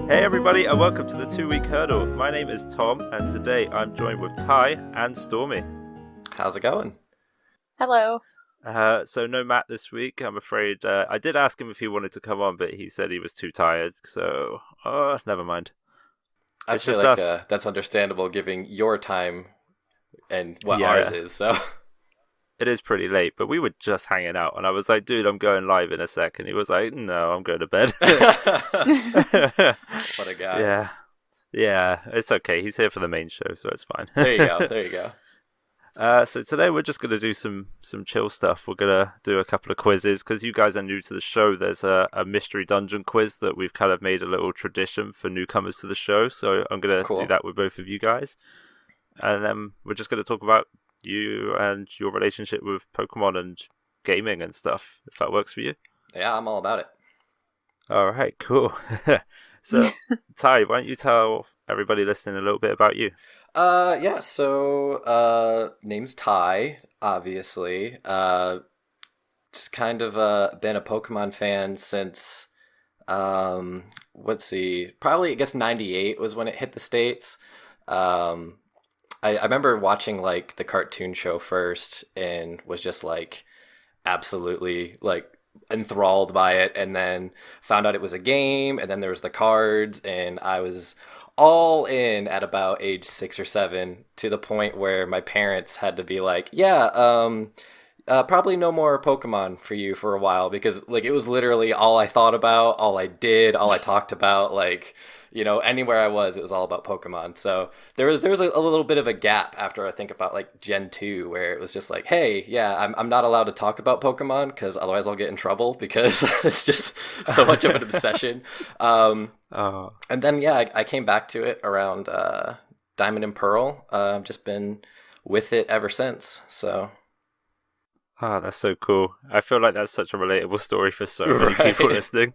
Hey everybody, and welcome to the 2-Week Hurdle. My name is Tom, and today I'm joined with Ty and Stormie. How's it going? Hello. So no Matt this week, I'm afraid. I did ask him if he wanted to come on, but he said he was too tired, so never mind. I feel like that's understandable, given your time and what ours is. So it is pretty late, but we were just hanging out, and I was like, "Dude, I'm going live in a sec," and he was like, "No, I'm going to bed." What a guy! Yeah, it's okay. He's here for the main show, so it's fine. There you go. So today we're just going to do some chill stuff. We're going to do a couple of quizzes because you guys are new to the show. There's a mystery dungeon quiz that we've kind of made a little tradition for newcomers to the show. So I'm going to do that with both of you guys. And then we're just going to talk about you and your relationship with Pokemon and gaming and stuff, if that works for you. Yeah, I'm all about it. All right, cool. So, Ty, why don't you tell everybody listening a little bit about you? So name's Ty, obviously. Just kind of been a Pokemon fan since, let's see, probably I guess 98 was when it hit the States. I remember watching like the cartoon show first and was just like absolutely like enthralled by it, and then found out it was a game, and then there was the cards, and I was all in at about age 6 or 7, to the point where my parents had to be like, probably no more Pokemon for you for a while, because like it was literally all I thought about, all I did, all I talked about. Like, you know, anywhere I was, it was all about Pokemon. So there was a little bit of a gap after I think about like Gen 2, where it was just like, hey, yeah, I'm not allowed to talk about Pokemon because otherwise I'll get in trouble, because it's just so much of an obsession. And then I came back to it around Diamond and Pearl. I've just been with it ever since. So. Oh, that's so cool. I feel like that's such a relatable story for so many people listening.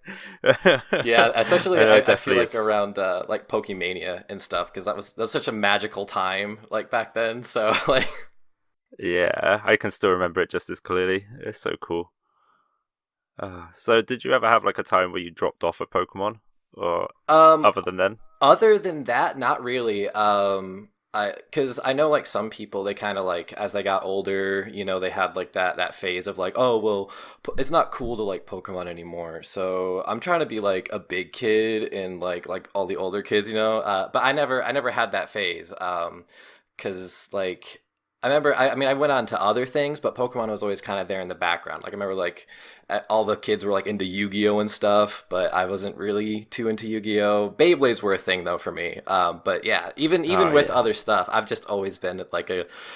Yeah, especially I feel like around like Pokemania and stuff, because that was such a magical time like back then. So like, yeah, I can still remember it just as clearly. It's so cool. So did you ever have like a time where you dropped off a Pokemon, or other than then? Other than that, not really. Because I know like some people, they kind of like, as they got older, you know, they had like that phase of like, oh well, it's not cool to like Pokemon anymore. So I'm trying to be like a big kid and like all the older kids, you know. But I never had that phase. Because like I remember, I mean, I went on to other things, but Pokemon was always kind of there in the background. Like I remember like all the kids were like into Yu-Gi-Oh and stuff, but I wasn't really too into Yu-Gi-Oh. Beyblades were a thing though for me. But yeah, even with other stuff, I've just always been like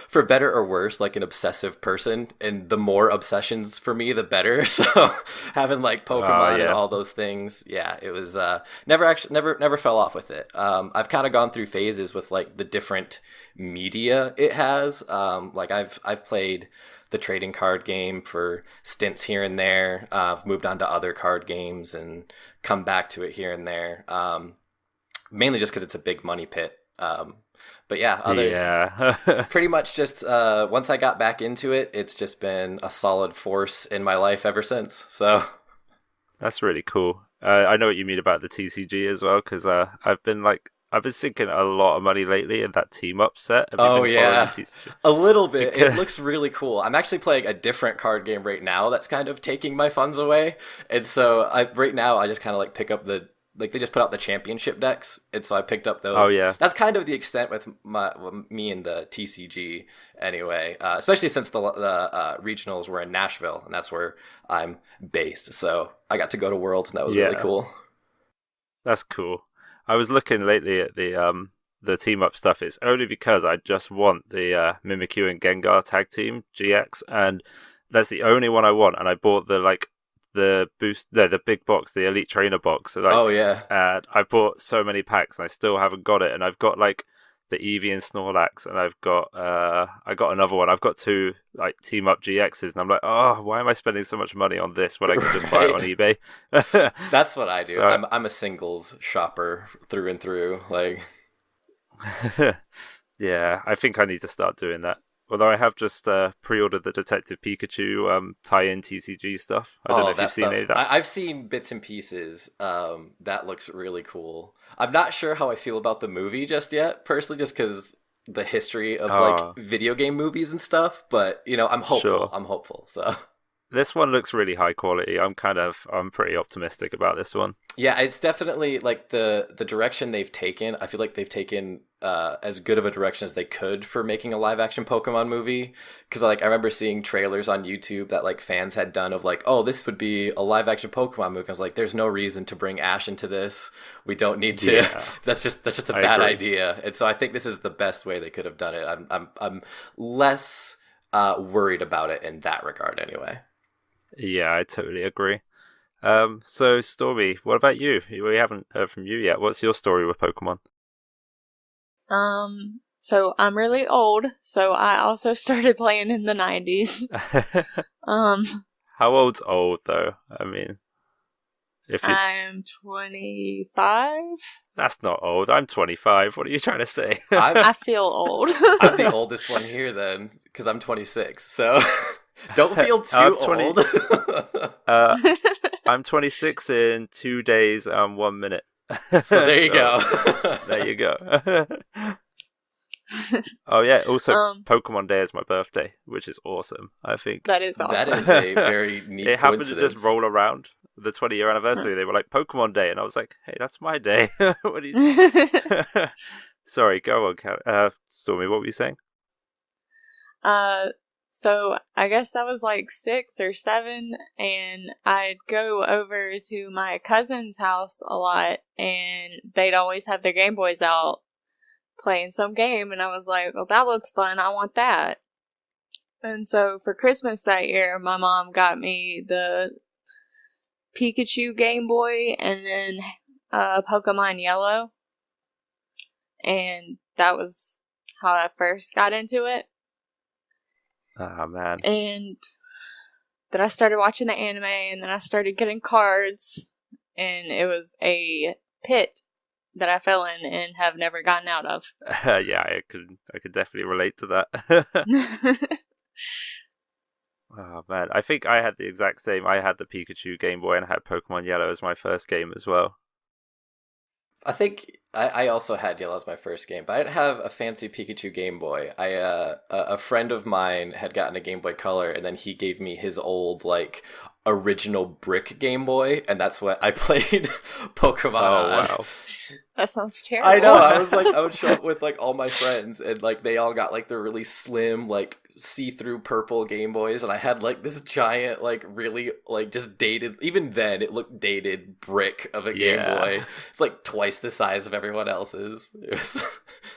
for better or worse, like an obsessive person, and the more obsessions for me, the better. So having like Pokemon and all those things, yeah, it was never fell off with it. I've kind of gone through phases with like the different media it has. Like I've played the trading card game for stints here and there. I've moved on to other card games and come back to it here and there. Mainly just because it's a big money pit. But yeah, pretty much just once I got back into it, it's just been a solid force in my life ever since. So that's really cool. I know what you mean about the TCG as well, because I've been sinking a lot of money lately in that team up set. Oh yeah, a little bit. It looks really cool. I'm actually playing a different card game right now that's kind of taking my funds away. And so right now I just kind of like pick up they just put out the championship decks, and so I picked up those. Oh yeah, that's kind of the extent with me and the TCG anyway. Especially since the regionals were in Nashville, and that's where I'm based. So I got to go to Worlds, and that was really cool. That's cool. I was looking lately at the team up stuff. It's only because I just want the Mimikyu and Gengar tag team GX, and that's the only one I want. And I bought the big box, the Elite Trainer box. And I bought so many packs, and I still haven't got it. And I've got like the Eevee and Snorlax, and I've got I got another one. I've got 2 like team up GXs, and I'm like, oh, why am I spending so much money on this when I can just buy it on eBay? That's what I do. So, I'm a singles shopper through and through. Like, yeah, I think I need to start doing that. Although I have just pre-ordered the Detective Pikachu tie-in TCG stuff. I don't know Oh, if you've that seen any stuff. of that. I've seen bits and pieces. That looks really cool. I'm not sure how I feel about the movie just yet, personally, just because the history of like Oh, video game movies and stuff. But I'm hopeful. sure. I'm hopeful. So This one looks really high quality. I'm pretty optimistic about this one. yeah, it's definitely like the direction they've taken. I feel like they've taken as good of a direction as they could for making a live action Pokemon movie. Because like I remember seeing trailers on YouTube that like fans had done of like, oh, this would be a live action Pokemon movie. I was like, there's no reason to bring Ash into this. We don't need to. Yeah, That's just a I bad agree. idea. And so I think this is the best way they could have done it. I'm less worried about it in that regard anyway. Yeah, I totally agree. So Stormy, what about you? We haven't heard from you yet. What's your story with Pokemon? So I'm really old, so I also started playing in the 90s. Um, How old's old though? I mean, if you I'm 25. that's not old. I'm 25. What are you trying to say? I'm I feel old. I'm the oldest one here then, because I'm 26. So don't feel too I'm 20 old. uh, I'm 26 in 2 days and 1 minute. So there you So, go. there you go. Oh yeah, also Pokemon Day is my birthday, which is awesome. I think That is awesome. That is a very neat it happened to coincidence. just roll around the 20-year anniversary. They were like Pokemon Day, and I was like, hey, that's my day. What do you? Sorry, go on, Stormy. What were you saying? So I guess I was like 6 or 7, and I'd go over to my cousin's house a lot, and they'd always have their Game Boys out playing some game, and I was like, well, that looks fun, I want that. And so for Christmas that year, my mom got me the Pikachu Game Boy and then Pokemon Yellow, and that was how I first got into it. Oh man. And then I started watching the anime, and then I started getting cards, and it was a pit that I fell in and have never gotten out of. Yeah, I could definitely relate to that. Oh man, I think I had the exact same. I had the Pikachu Game Boy and I had Pokemon Yellow as my first game as well. I think I also had Yellow as my first game, but I didn't have a fancy Pikachu Game Boy. A friend of mine had gotten a Game Boy Color, and then he gave me his old like original brick Game Boy, and that's what I played Pokemon on. Wow. That sounds terrible. I know. I was like, I would show up with like all my friends, and like they all got like the really slim, like see-through purple Game Boys, and I had like this giant, like really like just dated. Even then, it looked dated brick of a Game Yeah. Boy. It's like twice the size of everyone else's. It's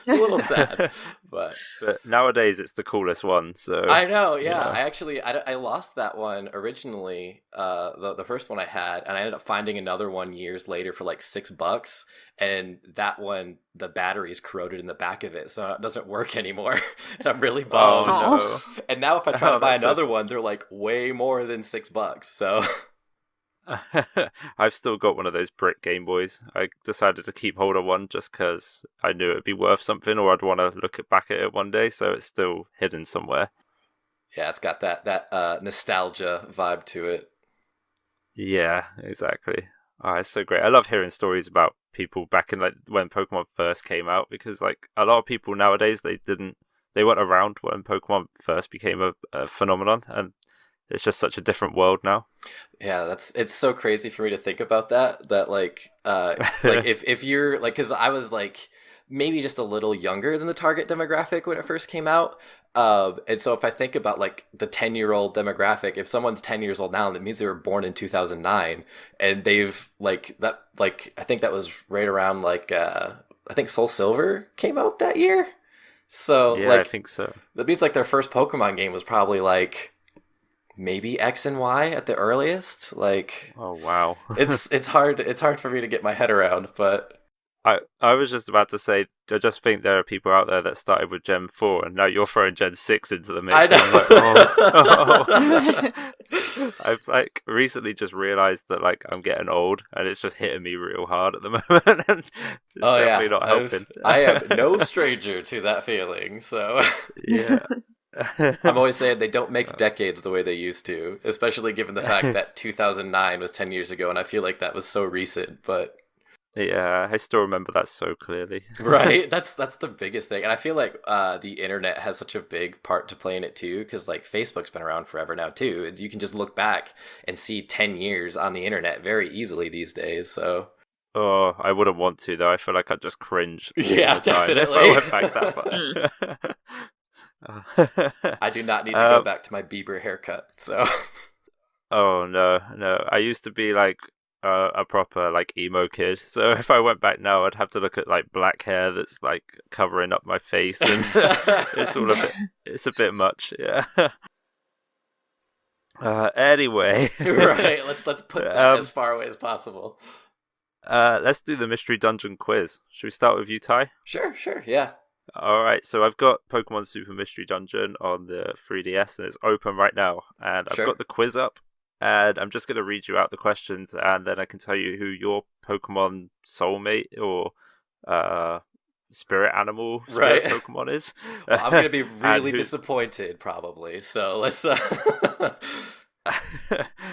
a little sad, but But nowadays it's the coolest one. So I know. Yeah, Yeah. I actually I lost that one originally. The first one I had, and I ended up finding another one years later for like $6. And that one, the battery's corroded in the back of it, so it doesn't work anymore. And I'm really bummed. Oh And now if I try Oh, to buy that's so another one, they're like way more than $6. So no. I've still got one of those brick Game Boys. I decided to keep hold of one just because I knew it'd be worth something, or I'd want to look back at it one day. So it's still hidden somewhere. yeah, it's got that nostalgia vibe to it. Yeah, exactly. Oh, it's so great. I love hearing stories about people back in like when Pokemon first came out, because like a lot of people nowadays they weren't around when Pokemon first became a phenomenon, and it's just such a different world now. Yeah, it's so crazy for me to think about that like like if you're like, because I was like maybe just a little younger than the target demographic when it first came out. And so if I think about like the 10-year-old demographic, if someone's 10 years old now, that means they were born in 2009, and they've like that, like I think that was right around like I think Soul Silver came out that year. So Yeah, like I think so. that means like their first Pokemon game was probably like maybe X and Y at the earliest. Like Oh wow. it's hard for me to get my head around, but I was just about to say, I just think there are people out there that started with Gen 4 and now you're throwing Gen 6 into the mix. I And I'm like, know. oh. I've like recently just realized that like I'm getting old and it's just hitting me real hard at the moment, and it's definitely not helping. I am no stranger to that feeling. So Yeah. I'm always saying they don't make decades the way they used to, especially given the fact that 2009 was 10 years ago, and I feel like that was so recent, but... Yeah, I still remember that so clearly. Right? That's the biggest thing. And I feel like the internet has such a big part to play in it too, because like Facebook's been around forever now too. You can just look back and see 10 years on the internet very easily these days, so... Oh, I wouldn't want to, though. I feel like I'd just cringe all Yeah, the time definitely. if I went back that far. I do not need to go back to my Bieber haircut, so... Oh, no. I used to be like a proper like emo kid, so if I went back now, I'd have to look at like black hair that's like covering up my face, and it's a bit much, yeah. Anyway. Right, let's put that as far away as possible. Let's do the mystery dungeon quiz. Should we start with you, Ty? Sure, yeah. Alright, so I've got Pokemon Super Mystery Dungeon on the 3DS and it's open right now. And I've got the quiz up, and I'm just going to read you out the questions, and then I can tell you who your Pokemon soulmate or spirit animal Pokemon is. Well, I'm going to be really disappointed, probably. So let's...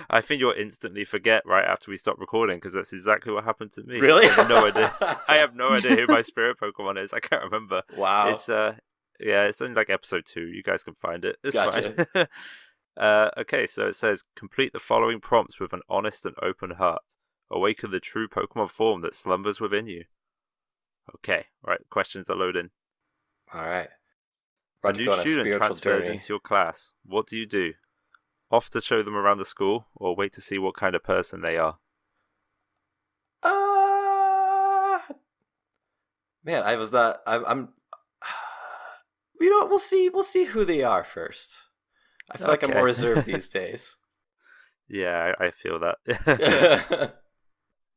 I think you'll instantly forget right after we stop recording, because that's exactly what happened to me. Really? I have no idea who my spirit Pokemon is. I can't remember. Wow. It's it's only like episode 2. You guys can find it. It's Gotcha. fine. Okay, so it says complete the following prompts with an honest and open heart. Awaken the true Pokemon form that slumbers within you. Okay, right. Questions are loading. All right. A new student transfers into your class. What do you do? Off to show them around the school, or wait to see what kind of person they are? Man, I'm you know what, we'll see who they are first. I feel like I'm more reserved these days. Yeah, I feel that.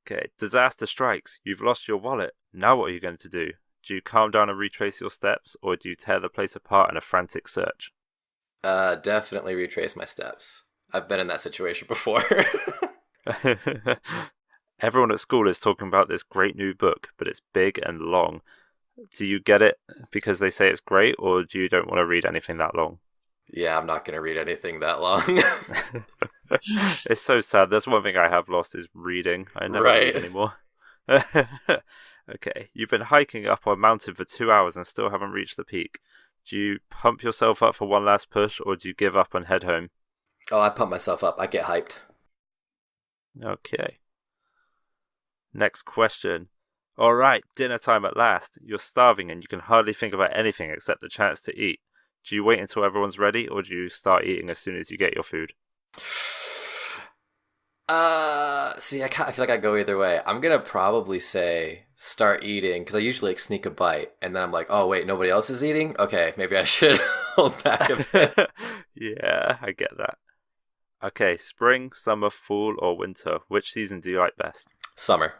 Okay, disaster strikes. You've lost your wallet. Now what are you going to do? Do you calm down and retrace your steps, or do you tear the place apart in a frantic search? Definitely retrace my steps. I've been in that situation before. Everyone at school is talking about this great new book, but it's big and long. Do you get it because they say it's great, or do you don't want to read anything that long? Yeah, I'm not going to read anything that long. It's so sad. That's one thing I have lost is reading. I never read anymore. Okay, you've been hiking up a mountain for 2 hours and still haven't reached the peak. Do you pump yourself up for one last push, or do you give up and head home? Oh, I pump myself up. I get hyped. Okay. Next question. Alright, dinner time at last. You're starving and you can hardly think about anything except the chance to eat. Do you wait until everyone's ready, or do you start eating as soon as you get your food? See, I feel like I go either way. I'm gonna probably say start eating, because I usually like sneak a bite, and then I'm like, oh wait, nobody else is eating? Okay, maybe I should hold back a bit. Yeah, I get that. Okay, spring, summer, fall, or winter? Which season do you like best? Summer.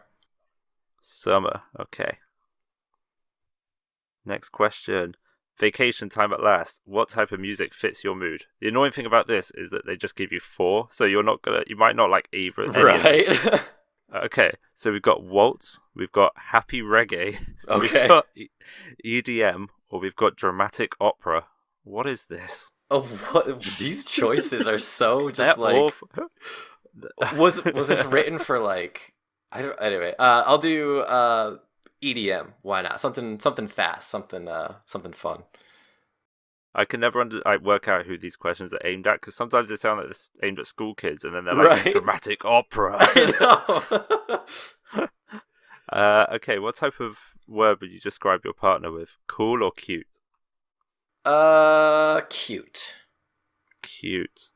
Summer, okay. Next question. Vacation time at last. What type of music fits your mood? The annoying thing about this is that they just give you 4, so you might not like either. Right. Okay, so we've got waltz, we've got happy reggae, we've got EDM, or we've got dramatic opera. What is this? Oh, what? These choices are so just They're like. awful. Was this written for like? I don't. Anyway, I'll do EDM. Why not? Something fast. Something fun. I can never work out who these questions are aimed at, because sometimes they sound like they're aimed at school kids, and then they're like dramatic opera. I know. Okay, what type of word would you describe your partner with? Cool or cute? Cute. Cute.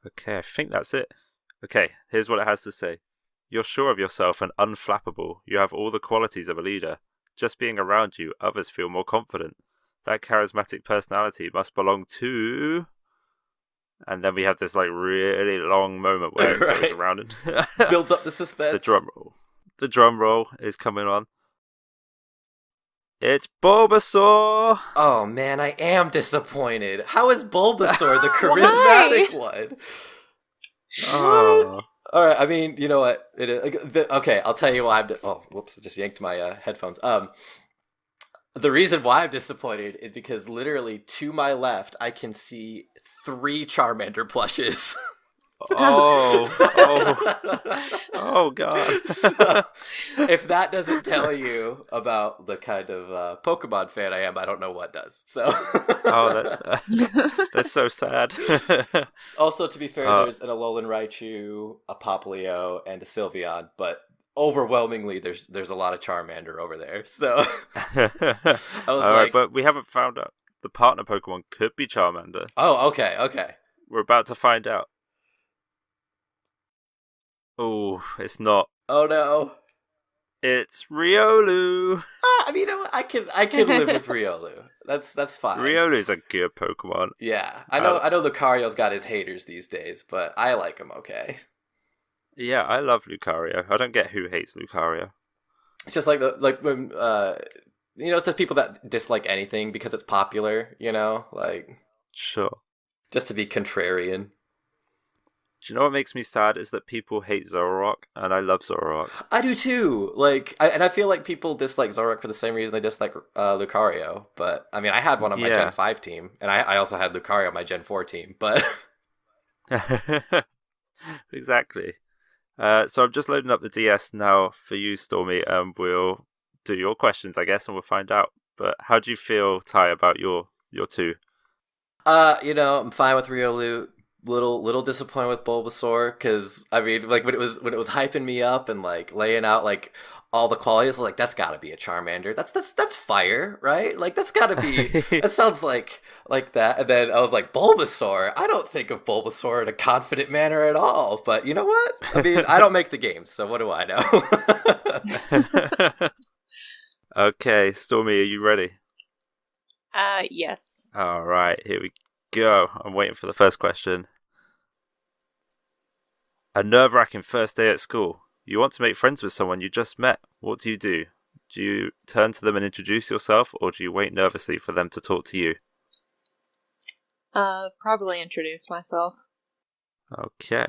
Okay, I think that's it. Okay, here's what it has to say. You're sure of yourself and unflappable. You have all the qualities of a leader. Just being around you, others feel more confident. That charismatic personality must belong to... And then we have this like really long moment where it goes around and... builds up the suspense. The drum roll. The drum roll is coming on. It's Bulbasaur! Oh man, I am disappointed. How is Bulbasaur the charismatic one? Oh. Alright, I mean, you know what? Okay, I'll tell you why oh, whoops, I just yanked my headphones. The reason why I'm disappointed is because literally to my left, I can see 3 Charmander plushes. Oh, oh God. So, if that doesn't tell you about the kind of Pokemon fan I am, I don't know what does. So, that's so sad. Also, to be fair, there's an Alolan Raichu, a Popplio, and a Sylveon, but overwhelmingly, there's a lot of Charmander over there. So, I was All right, but we haven't found out. The partner Pokemon could be Charmander. oh, okay. We're about to find out. Oh, it's not. Oh no. It's Riolu. I mean, you know what? I can live with Riolu. That's fine. Riolu's a good Pokemon. Yeah, I know Lucario's got his haters these days, but I like him okay. Yeah, I love Lucario. I don't get who hates Lucario. It's just when it's the people that dislike anything because it's popular, Sure. just to be contrarian. Do you know what makes me sad is that people hate Zoroark, and I love Zoroark. I do too. I feel like people dislike Zoroark for the same reason they dislike Lucario. But I mean, I had one on my Gen 5 team, and I also had Lucario on my Gen 4 team. But exactly. So I'm just loading up the DS now for you, Stormy, and we'll do your questions, I guess, and we'll find out. But how do you feel, Ty, about your two? I'm fine with Riolu. Little disappointed with Bulbasaur because I mean, like when it was hyping me up and like laying out like all the qualities, like that's got to be a Charmander. That's fire, right? Like that's got to be. That sounds like that. And then I was like, Bulbasaur. I don't think of Bulbasaur in a confident manner at all. But you know what? I mean, I don't make the games, so what do I know? Okay, Stormy, are you ready? Yes. All right, here we go. I'm waiting for the first question. A nerve-wracking first day at school. You want to make friends with someone you just met. What do? Do you turn to them and introduce yourself, or do you wait nervously for them to talk to you? Probably introduce myself. Okay.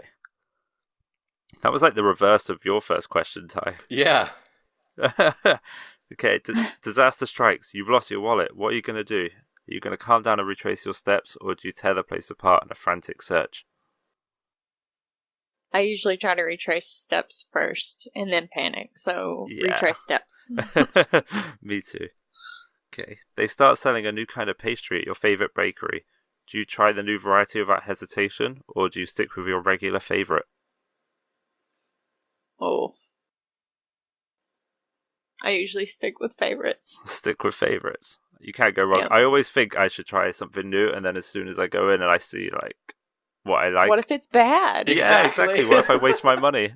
That was like the reverse of your first question, Ty. Yeah. Okay, disaster strikes. You've lost your wallet. What are you going to do? Are you going to calm down and retrace your steps, or do you tear the place apart in a frantic search? I usually try to retrace steps first and then panic, so retrace steps. Me too. Okay. They start selling a new kind of pastry at your favourite bakery. Do you try the new variety without hesitation, or do you stick with your regular favourite? Oh. I usually stick with favorites. Stick with favourites. You can't go wrong. Yep. I always think I should try something new, and then as soon as I go in and I see like what I like. What if it's bad? Yeah, exactly. What if I waste my money?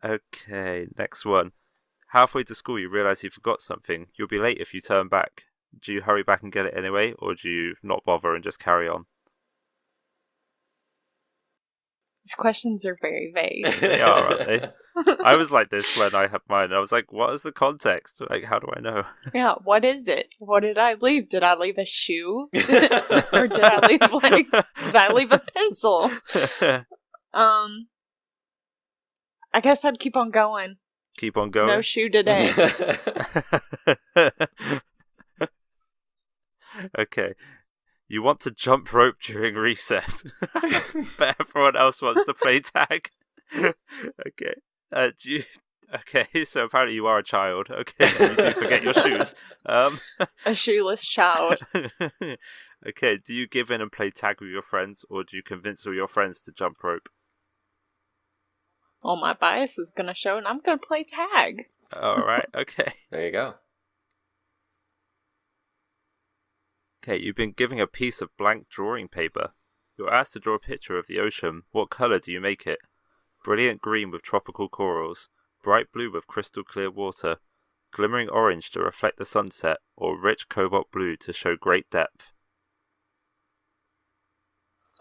Okay, next one. Halfway to school, you realise you forgot something. You'll be late if you turn back. Do you hurry back and get it anyway, or do you not bother and just carry on? These questions are very vague. They are, aren't they? I was like this when I had mine. I was like, what is the context? Like, how do I know? Yeah, what is it? What did I leave? Did I leave a shoe? Or did I leave a pencil? I guess I'd keep on going. Keep on going? No shoe today. Okay. You want to jump rope during recess, but everyone else wants to play tag. Okay. Okay, so apparently you are a child. Okay, and you do forget your shoes. A shoeless child. Okay, do you give in and play tag with your friends, or do you convince all your friends to jump rope? Well, my bias is going to show, and I'm going to play tag. Alright, okay. There you go. Okay, you've been given a piece of blank drawing paper. You're asked to draw a picture of the ocean. What colour do you make it? Brilliant green with tropical corals, bright blue with crystal clear water, glimmering orange to reflect the sunset, or rich cobalt blue to show great depth.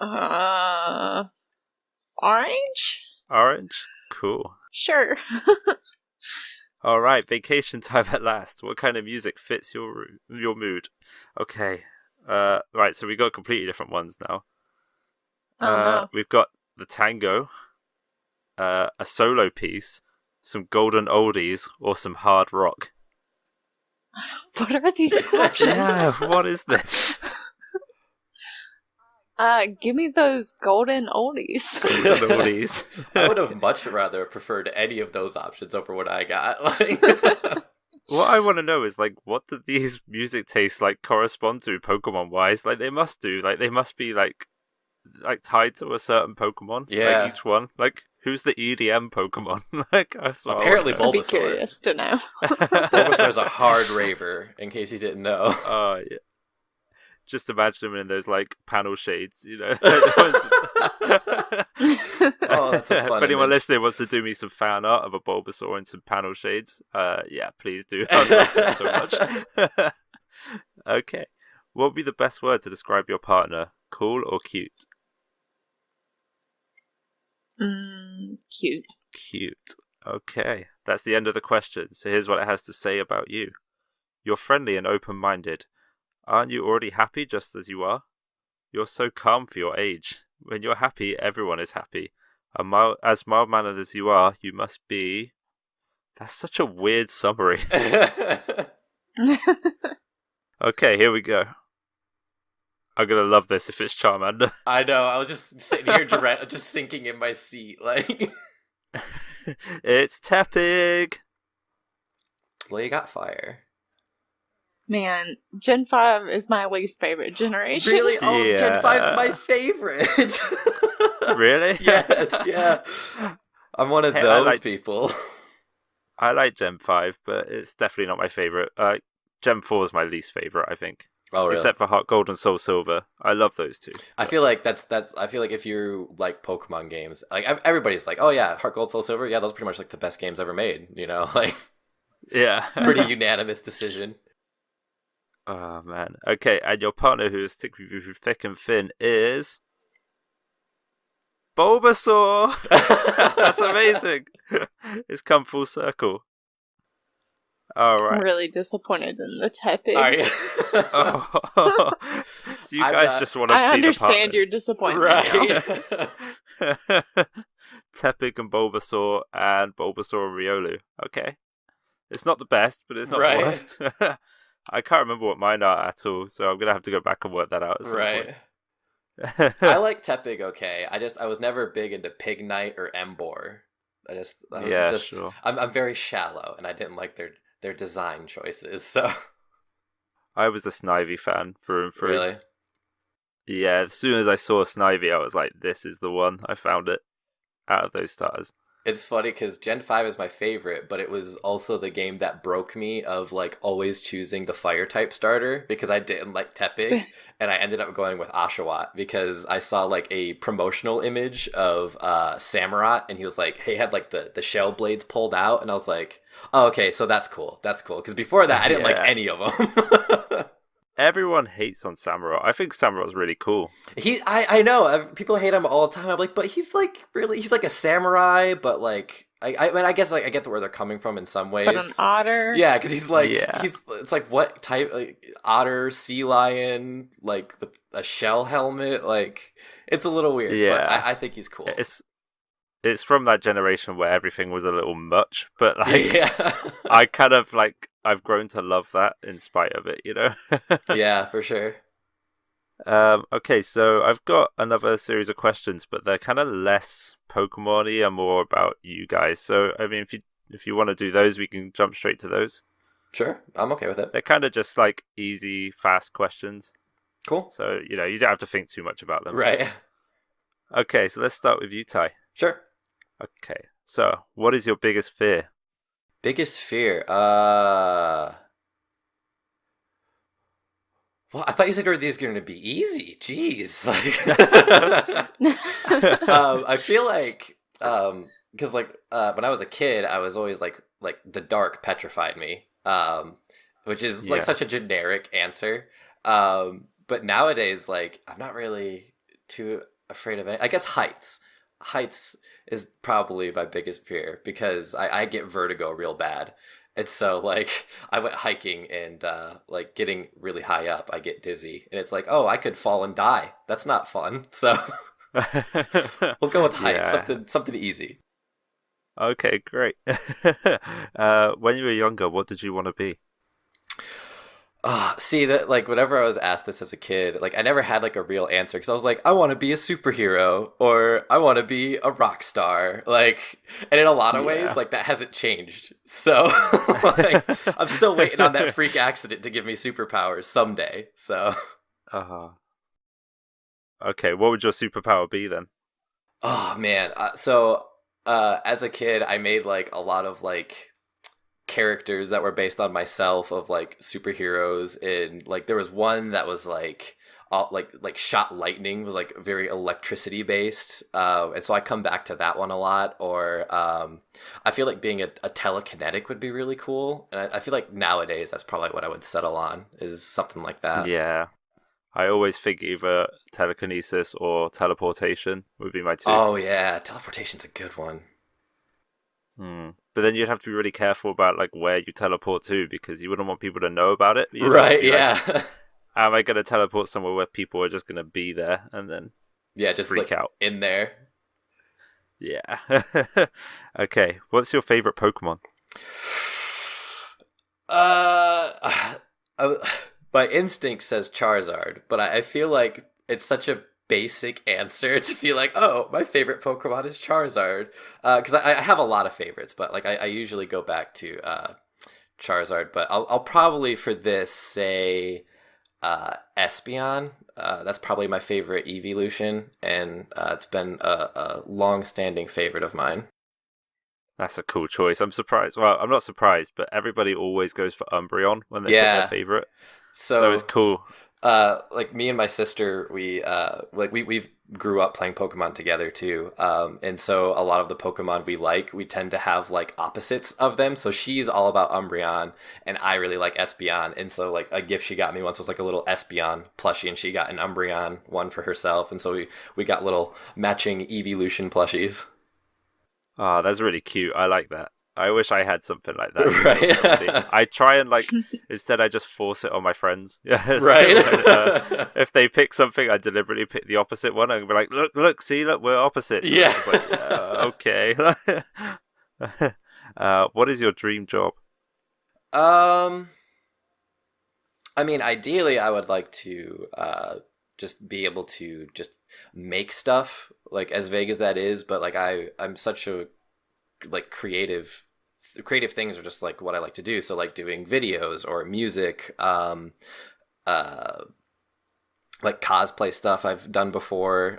Orange? Orange? Cool. Sure. Alright, vacation time at last. What kind of music fits your mood? Okay. Right, so we got completely different ones now. No. We've got the tango, a solo piece, some golden oldies, or some hard rock? What are these options? Yeah, what is this? Give me those golden oldies. Golden oldies. I would have much rather preferred any of those options over what I got. Like, What I want to know is, like, what do these music tastes, like, correspond to Pokemon-wise? Like, they must do. Like, they must be, like tied to a certain Pokemon. Yeah. Like, each one. Like, who's the EDM Pokemon? Like, that's what I apparently wanna know. I'd be Bulbasaur. curious to know. Bulbasaur's a hard raver, in case you didn't know. Oh, yeah. Just imagine him in those, like, panel shades, you know? Oh, that's a fun If anyone image. listening wants to do me some fan art of a Bulbasaur and some panel shades, yeah, please do. I'd love that so much. Okay. What would be the best word to describe your partner? Cool or cute? Cute. Cute. Okay. That's the end of the question. So here's what it has to say about you. You're friendly and open-minded. Aren't you already happy just as you are? You're so calm for your age. When you're happy, everyone is happy. As mild-mannered as you are, you must be... That's such a weird summary. Okay, here we go. I'm gonna love this if it's Charmander. I know, I was just sitting here just sinking in my seat, like... It's Tepig! Well, you got fire. Man, Gen 5 is my least favorite generation. Really? Oh, Yeah. Gen 5's my favorite! Really? Yes, yeah. I'm one of Hey, those people. I like Gen 5, but it's definitely not my favourite. Gen 4 is my least favourite, I think. Oh, really? Except for Heart Gold and Soul Silver. I love those two. I feel like that's. I feel like if you like Pokemon games, like everybody's like, oh yeah, Heart Gold, Soul Silver, yeah, those are pretty much like the best games ever made. You know, like Yeah. pretty unanimous decision. Oh, man. Okay, and your partner who is stick with you through thick and thin is... Bulbasaur! That's amazing! It's come full circle. All I'm right. really disappointed in the Tepig. Are you? Oh. So you I'm guys not- just want to I be understand the your disappointment. now. Right. Tepig and Bulbasaur and Riolu. Okay. It's not the best, but it's not Right. the worst. I can't remember what mine are at all, so I'm going to have to go back and work that out at some Right. point. I like Tepig okay. I was never big into Pignite or Emboar. Sure. I'm very shallow, and I didn't like their design choices. So I was a Snivy fan through and through. really, Yeah, as soon as I saw Snivy, I was like, this is the one. I found it out of those stars. it's funny because Gen 5 is my favorite, but it was also the game that broke me of like always choosing the fire type starter because I didn't like Tepig, and I ended up going with Oshawott because I saw like a promotional image of Samurott, and he was like, he had like the shell blades pulled out, and I was like, oh, okay, so that's cool, because before that I didn't like Yeah. any of them. Everyone hates on Samurott. I think Samurott's really cool. I know people hate him all the time. I'm like, but he's like a samurai, but like I mean I guess like I get where they're coming from in some ways. But an otter. Yeah, because he's like Yeah. it's like what type, like otter, sea lion, like with a shell helmet. Like it's a little weird. Yeah. But I think he's cool. It's from that generation where everything was a little much, but like Yeah, I kind of like I've grown to love that in spite of it, you know. yeah, for sure. Okay, so I've got another series of questions, but they're kind of less Pokemon-y and more about you guys. So I mean, if you want to do those, we can jump straight to those. Sure, I'm okay with it. They're kind of just like easy, fast questions. Cool. So you know you don't have to think too much about them. Right. Okay, so let's start with you, Ty. Sure. Okay, so what is your biggest fear? Biggest fear. Well, I thought you said these are going to be easy. Jeez, like, I feel like, because like, when I was a kid, I was always like the dark petrified me, which is like Yeah. such a generic answer. But nowadays, like, I'm not really too afraid of any. I guess heights. Heights is probably my biggest fear because I get vertigo real bad. And so, like, I went hiking and, like, getting really high up, I get dizzy. And it's like, oh, I could fall and die. That's not fun. So we'll go with heights, Yeah. something easy. Okay, great. When you were younger, what did you want to be? See that like whenever I was asked this as a kid, like I never had like a real answer because I was like, I want to be a superhero or I want to be a rock star. Like, and in a lot of ways, Yeah. like that hasn't changed. So like I'm still waiting on that freak accident to give me superpowers someday. So uh, okay, what would your superpower be then? oh man, as a kid, I made like a lot of like characters that were based on myself of like superheroes, and like there was one that was like all, like shot lightning, was like very electricity based, and so I come back to that one a lot. Or I feel like being a telekinetic would be really cool, and I feel like nowadays that's probably what I would settle on, is something like that. Yeah, I always think either telekinesis or teleportation would be my two. Oh yeah, teleportation's a good one. Hmm. But then you'd have to be really careful about like where you teleport to because you wouldn't want people to know about it. You'd have to Right, be like, yeah. am I going to teleport somewhere where people are just going to be there and then Yeah, just freak like out? in there. Yeah. Okay. What's your favorite Pokemon? Uh, I- my instinct says Charizard, but I feel like it's such a basic answer to feel like, oh, my favorite Pokemon is Charizard. Because I have a lot of favorites, but like I usually go back to Charizard. But I'll probably for this say Espeon. That's probably my favorite evolution, and it's been a long-standing favorite of mine. That's a cool choice. I'm surprised. Well, I'm not surprised, but everybody always goes for Umbreon when they pick their Yeah. favorite. So it's So cool. like me and my sister, we've grew up playing Pokemon together too. And so a lot of the Pokemon we like, we tend to have like opposites of them. So she's all about Umbreon, and I really like Espeon. And so like a gift she got me once was like a little Espeon plushie, and she got an Umbreon one for herself. And so we got little matching evolution plushies. Ah, that's really cute. I like that. I wish I had something like that. Right. I try and like instead I just force it on my friends. Yeah, Right. if they pick something, I deliberately pick the opposite one and be like, look, look, see, look, we're opposites. And Yeah. it's like, okay. What is your dream job? Um, I mean, ideally, I would like to just be able to just make stuff, like as vague as that is. But like I'm such a like creative things are just like what I like to do. So like doing videos or music, uh, like cosplay stuff I've done before.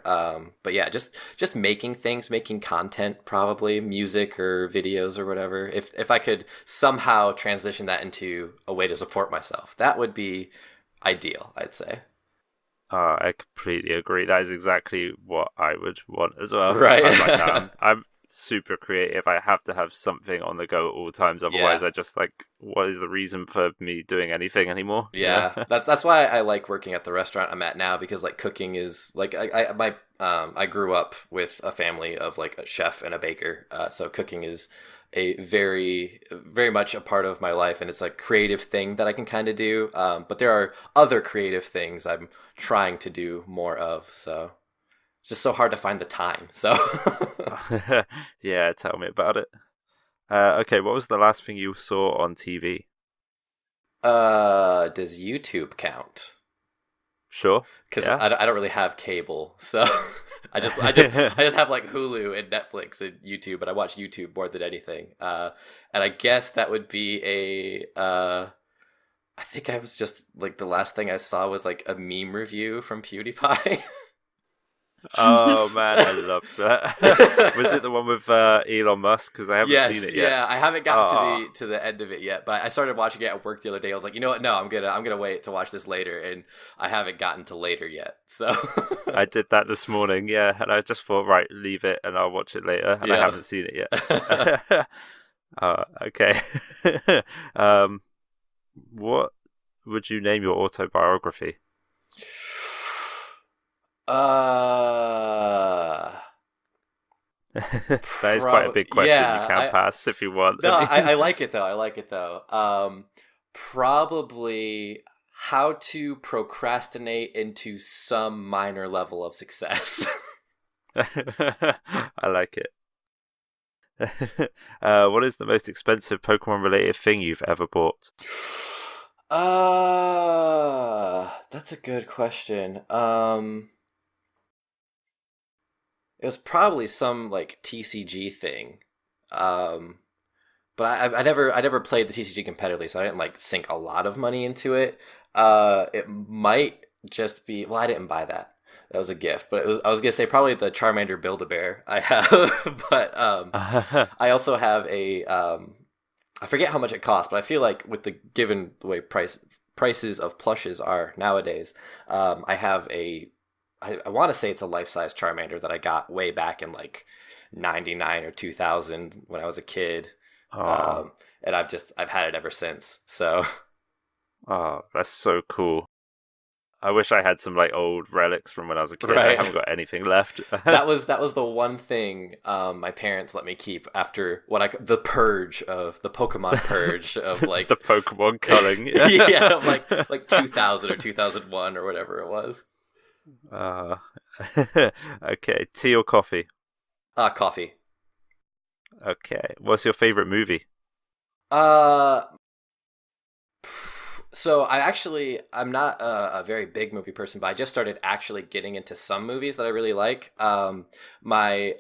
But yeah, just making things, making content, probably music or videos or whatever. If I could somehow transition that into a way to support myself, that would be ideal, I'd say. I completely agree. That is exactly what I would want as well. Right. I'm like that. I'm super creative. I have to have something on the go at all times. Otherwise, Yeah. I just like, what is the reason for me doing anything anymore? Yeah, that's why I like working at the restaurant I'm at now, because like cooking is like I grew up with a family of like a chef and a baker, so cooking is a very much a part of my life, and it's like creative thing that I can kind of do. But there are other creative things I'm trying to do more of, so it's just so hard to find the time. So Yeah, tell me about it. Okay, what was the last thing you saw on TV? does YouTube count? Sure. Because Yeah. I don't really have cable, so I just have like Hulu and Netflix and YouTube, but I watch YouTube more than anything. And I guess that would be I think I was just like the last thing I saw was like a meme review from PewDiePie. Oh man, I love that. Was it the one with Elon Musk? Because I haven't Yes, seen it yet. yeah, I haven't gotten Oh, to the end of it yet, but I started watching it at work the other day. I was like, you know what? No, I'm gonna wait to watch this later, and I haven't gotten to later yet. So I did that this morning. Yeah, and I just thought, right, leave it, and I'll watch it later. And I yeah. haven't seen it yet. Okay. um, what would you name your autobiography? Uh, That is quite a big question. yeah, You can pass if you want. no, I like it though. I like it though. Probably how to procrastinate into some minor level of success. I like it. What is the most expensive Pokemon related thing you've ever bought? That's a good question. It was probably some like TCG thing. Um, but I never played the TCG competitively, so I didn't like sink a lot of money into it. It might just be, well, I didn't buy that. That was a gift, but I was gonna say probably the Charmander Build-A-Bear I have, but I also have a I forget how much it costs, but I feel like with the given the way prices of plushes are nowadays, I have I want to say it's a life-size Charmander that I got way back in like 99 or 2000 when I was a kid. Oh, And I've had it ever since. So oh, that's so cool. I wish I had some like old relics from when I was a kid. I right. haven't got anything left. That was the one thing my parents let me keep after the Pokemon purge of like The Pokemon culling. yeah, like 2000 or 2001 or whatever it was. Uh, okay, tea or coffee? Coffee. Okay, what's your favorite movie? Uh So I'm not a very big movie person, but I just started actually getting into some movies that I really like. My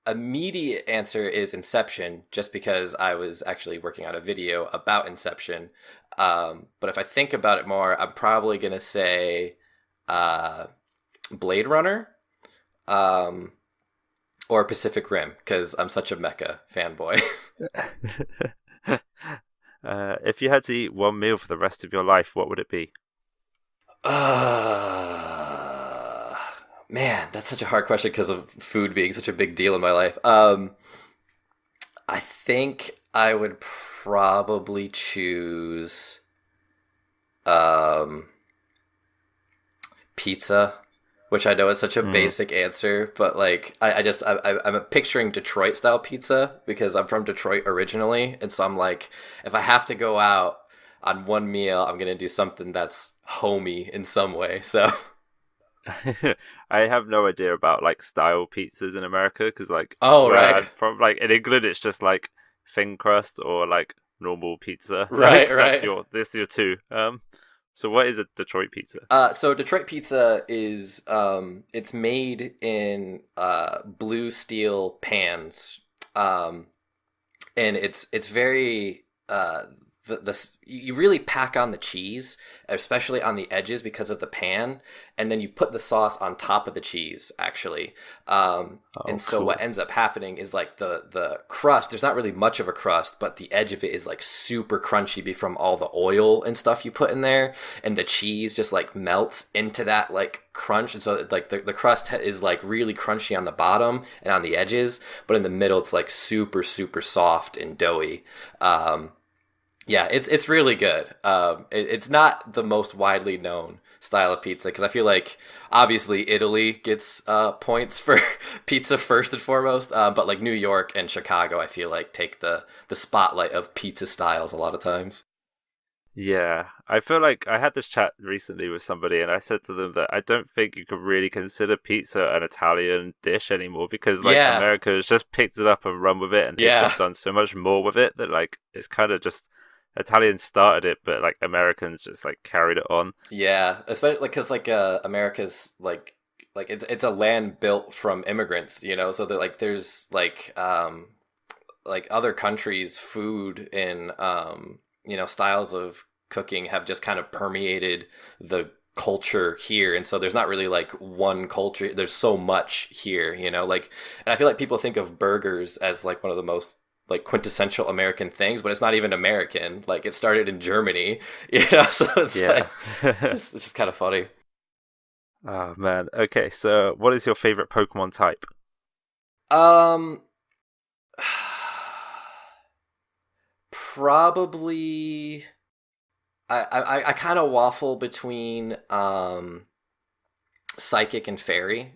immediate answer is Inception, just because I was actually working on a video about Inception. But if I think about it more, I'm probably gonna say Blade Runner, um, or Pacific Rim, because I'm such a mecha fanboy. If you had to eat one meal for the rest of your life, what would it be? Uh, Man, that's such a hard question because of food being such a big deal in my life. I think I would probably choose um, pizza, which I know is such a Mm. basic answer, but like I'm picturing Detroit style pizza because I'm from Detroit originally, and so I'm like, if I have to go out on one meal, I'm gonna do something that's homey in some way. So I have no idea about like style pizzas in America because like oh where right, I'm from, like in England, it's just like thin crust or like normal pizza. right, Like right. this your two. So what is a Detroit pizza? So Detroit pizza is it's made in blue steel pans, um, and it's very you really pack on the cheese, especially on the edges because of the pan, and then you put the sauce on top of the cheese actually. Oh, And so what cool. ends up happening is like the crust. There's not really much of a crust, but the edge of it is like super crunchy from all the oil and stuff you put in there, and the cheese just like melts into that like crunch, and so like the crust is like really crunchy on the bottom and on the edges, but in the middle it's like super super soft and doughy. Yeah, it's really good. It's not the most widely known style of pizza because I feel like obviously Italy gets points for pizza first and foremost, but like New York and Chicago, I feel like take the spotlight of pizza styles a lot of times. Yeah, I feel like I had this chat recently with somebody, and I said to them that I don't think you could really consider pizza an Italian dish anymore because like Yeah, America has just picked it up and run with it, and they've yeah, just done so much more with it that like it's kind of just Italians started it, but like Americans just like carried it on. yeah. Especially like because like America's like it's a land built from immigrants, you know. So that like there's like other countries' food and styles of cooking have just kind of permeated the culture here, and so there's not really like one culture. There's so much here, like, and I feel like people think of burgers as like one of the most like quintessential American things, but it's not even American. Like it started in Germany, so it's Yeah. like it's just kind of funny. Oh man. Okay, so what is your favorite Pokemon type? Um, Probably I kind of waffle between psychic and fairy.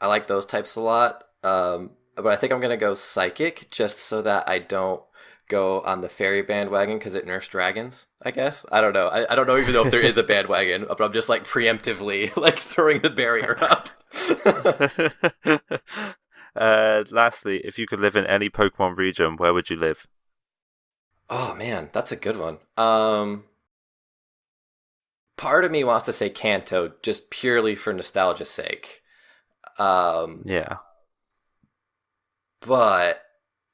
I like those types a lot. But I think I'm gonna go psychic just so that I don't go on the fairy bandwagon because it nerfs dragons. I guess I don't know. I don't know even know if there is a bandwagon, but I'm just like preemptively like throwing the barrier up. Lastly, if you could live in any Pokemon region, where would you live? Oh man, that's a good one. Part of me wants to say Kanto just purely for nostalgia's sake. Um, Yeah. but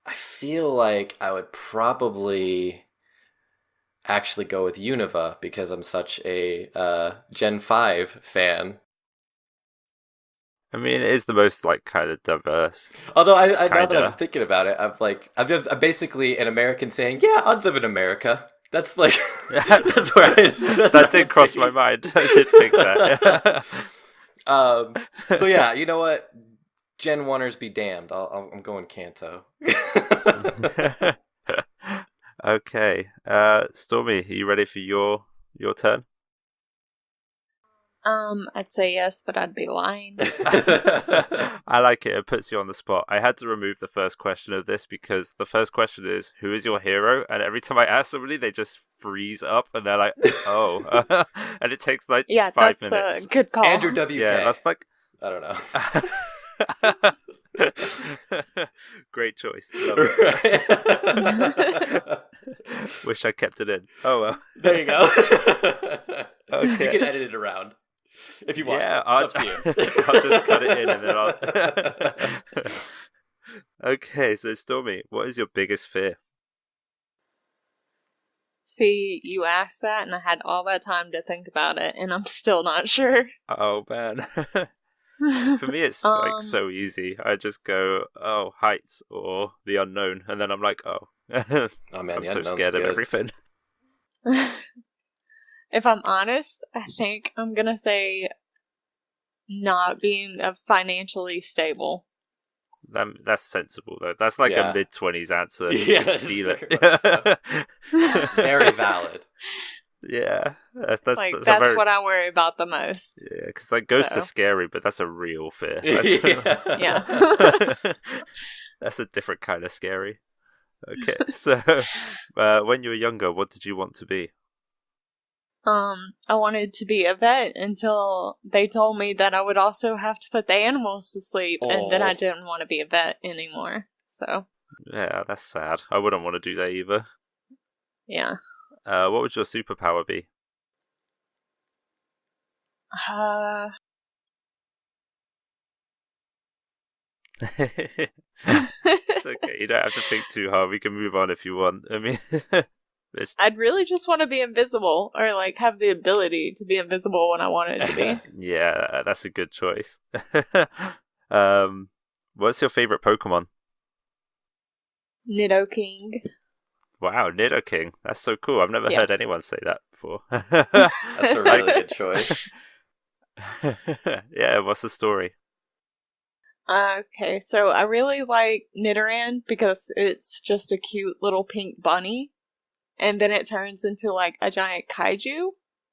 I feel like I would probably actually go with Unova because I'm such a Gen 5 fan. I mean, it is the most like kind of diverse. Although I now that I'm Kinda. thinking about it, I'm basically an American saying, "Yeah, I'd live in America." That's like that's where That did cross my mind. I did think that. So yeah, you know what? Gen 1ers be damned. I'm going Kanto. Okay. Stormy, are you ready for your turn? I'd say yes, but I'd be lying. I like it. It puts you on the spot. I had to remove the first question of this because the first question is, who is your hero? And every time I ask somebody, they just freeze up and they're like, oh. And it takes like Yeah, 5 that's minutes. a good call. Andrew WK. Yeah, that's like... I don't know. Great choice. Love it. Right. Wish I kept it in. Oh well. There you go. Okay. You can edit it around if you want Yeah, to. It's up to you. I'll just cut it in and then I'll... Okay, so Stormy, what is your biggest fear? See, you asked that, and I had all that time to think about it, and I'm still not sure. Oh man. For me, it's like so easy. I just go, oh, heights or the unknown, and then I'm like, oh, Oh man, I'm the so unknown's scared of good. everything. If I'm honest, I think I'm gonna say not being financially stable. That's sensible though. That's like Yeah. a mid-20s answer. Yeah, it's Feel it. very much so. Very valid. Yeah, that's That's a very... what I worry about the most. Yeah, because like ghosts So. are scary, but that's a real fear. Yeah. That's a different kind of scary. Okay, so when you were younger, what did you want to be? I wanted to be a vet until they told me that I would also have to put the animals to sleep, and then I Aw. didn't want to be a vet anymore. So, Yeah, that's sad. I wouldn't want to do that either. yeah. What would your superpower be? It's okay. You don't have to think too hard. We can move on if you want. I mean, I'd really just want to be invisible, or like have the ability to be invisible when I wanted to be. yeah, that's a good choice. What's your favorite Pokemon? Nidoking. Wow, Nidoking. That's so cool. I've never heard anyone say that before. That's a really good choice. Yeah, what's the story? Okay, so I really like Nidoran because it's just a cute little pink bunny, and then it turns into like a giant kaiju.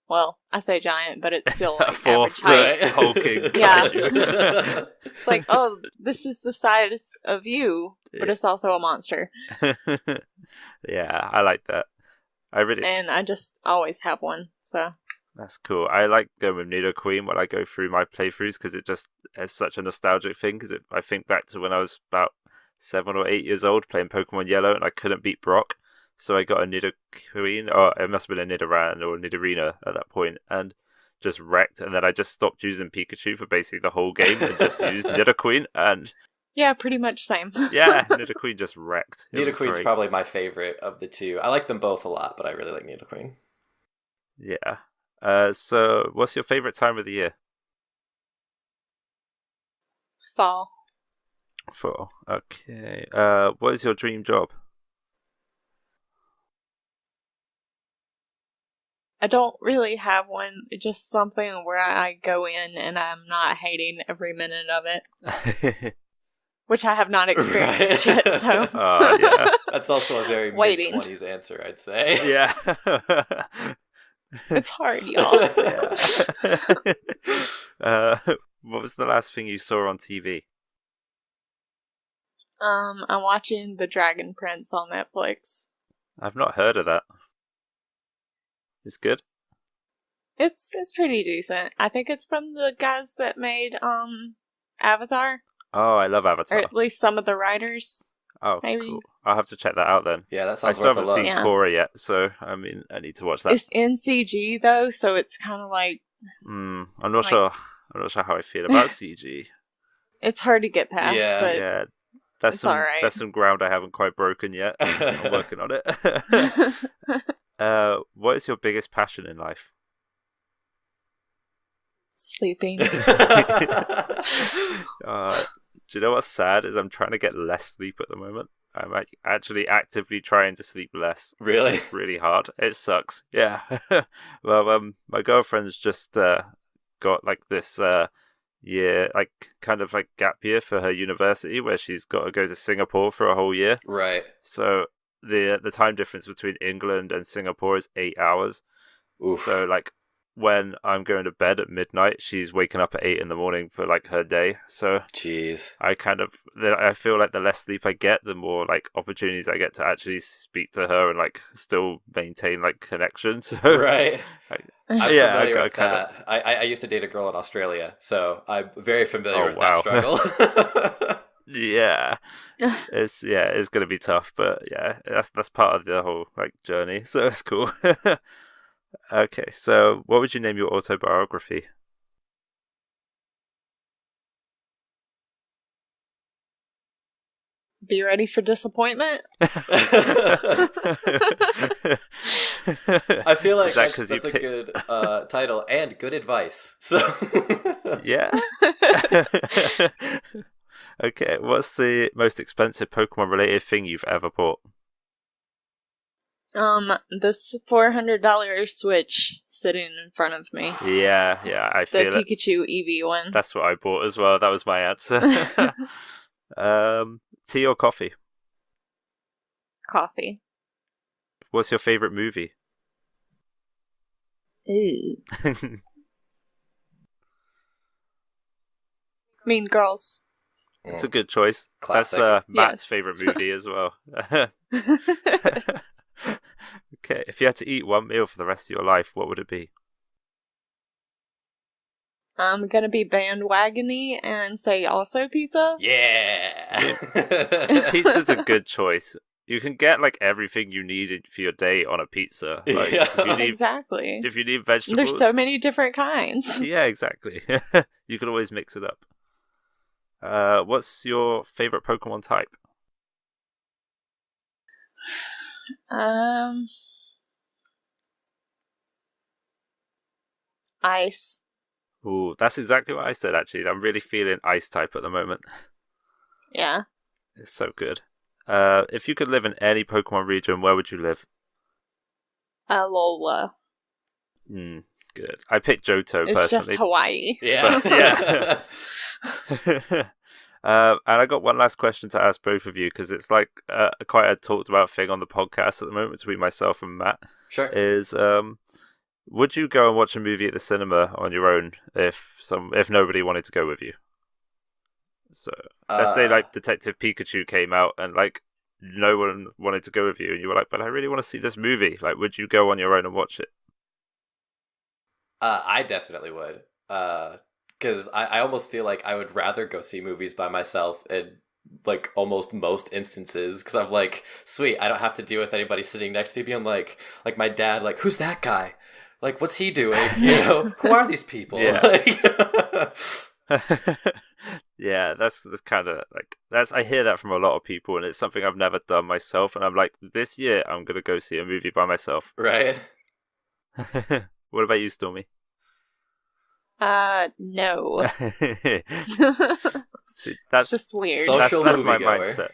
Well, I say giant, but it's still like average height. Hulking Yeah. kaiju. It's like, oh, this is the size of you, but it's also a monster. Yeah, I like that. And I just always have one, so. That's cool. I like going with Nidoqueen when I go through my playthroughs because it just is such a nostalgic thing. Because I think back to when I was about 7 or 8 years old playing Pokemon Yellow and I couldn't beat Brock, so I got a Nidoqueen, or it must have been a Nidoran or a Nidorina at that point, and just wrecked. And then I just stopped using Pikachu for basically the whole game and just used Nidoqueen, and Yeah, pretty much same. yeah, Nidoqueen just wrecked. It was Nidoqueen's great. probably my favorite of the two. I like them both a lot, but I really like Nidoqueen. Yeah. So what's your favorite time of the year? Fall. Fall. Okay. What is your dream job? I don't really have one, just something where I go in and I'm not hating every minute of it, which I have not experienced Right. yet, so. Yeah. That's also a very Waiting. mid-20s answer, I'd say. Yeah. It's hard, y'all. What was the last thing you saw on TV? I'm watching The Dragon Prince on Netflix. I've not heard of that. It's good. It's pretty decent. I think it's from the guys that made Avatar. Oh, I love or Avatar. at least some of the writers. Oh, Maybe. cool. I'll have to check that out then. Yeah, that I sounds still worth a haven't look. seen Yeah. Korra yet, so I mean, I need to watch that. It's in CG though, so it's kind of like I'm not like- sure. I'm not sure how I feel about CG. it's hard to get past. Yeah. But Yeah, that's it's some alright. that's some ground I haven't quite broken yet. I'm working on it. What is your biggest passion in life? sleeping. Do you know what's sad is I'm trying to get less sleep at the moment. I'm actually actively trying to sleep less. Really? It's really hard. It sucks. Yeah. Well, my girlfriend's just got like this year, like kind of like gap year for her university, where she's got to go to Singapore for a whole year. Right. So the time difference between England and Singapore is 8 hours. Oof. So like when I'm going to bed at midnight, she's waking up at 8 in the morning for like her day. So Jeez. I feel like the less sleep I get, the more like opportunities I get to actually speak to her and like still maintain like connection. So Right. I'm yeah, familiar with kind that. I used to date a girl in Australia, so I'm very familiar Oh, with wow. that struggle. yeah, it's going to be tough, but yeah, that's part of the whole like journey. So it's cool. Okay, so what would you name your autobiography? Be ready for disappointment. I feel like Is that that's 'cause you a pick- good title and good advice. So Yeah. Okay, what's the most expensive Pokemon related thing you've ever bought? This $400 Switch sitting in front of me. Yeah, I The feel it. Pikachu EV one. That's what I bought as well. That was my answer. Tea or coffee? Coffee. What's your favorite movie? Ooh. Mean Girls. It's a good choice. Classic. That's Matt's Yes. favorite movie as well. Okay, if you had to eat one meal for the rest of your life, what would it be? I'm gonna be bandwagony and say also pizza. Yeah. Pizza's a good choice. You can get like everything you need for your day on a pizza. Like, Yeah. Exactly. if you need vegetables, There's so many different kinds. Yeah, exactly. You can always mix it up. What's your favorite Pokemon type? Ice. Ooh, that's exactly what I said. Actually, I'm really feeling Ice type at the moment. Yeah. It's so good. If you could live in any Pokemon region, where would you live? Alola. Good. I picked Johto It's personally. just Hawaii. Yeah. But, yeah. And I got one last question to ask both of you because it's like quite a talked about thing on the podcast at the moment between myself and Matt. Sure. Is would you go and watch a movie at the cinema on your own if nobody wanted to go with you? So let's say like Detective Pikachu came out and like no one wanted to go with you and you were like, but I really want to see this movie. Like, would you go on your own and watch it? I definitely would. Because I almost feel like I would rather go see movies by myself in like almost most instances. Because I'm like, sweet, I don't have to deal with anybody sitting next to me being like my dad, like, who's that guy? Like, what's he doing? You know, who are these people? Yeah. Like, Yeah, that's kind of like I hear that from a lot of people, and it's something I've never done myself. And I'm like, this year I'm gonna go see a movie by myself. right? What about you, Stormy? No. See, It's that's just weird. Social that's my moviegoer. mindset.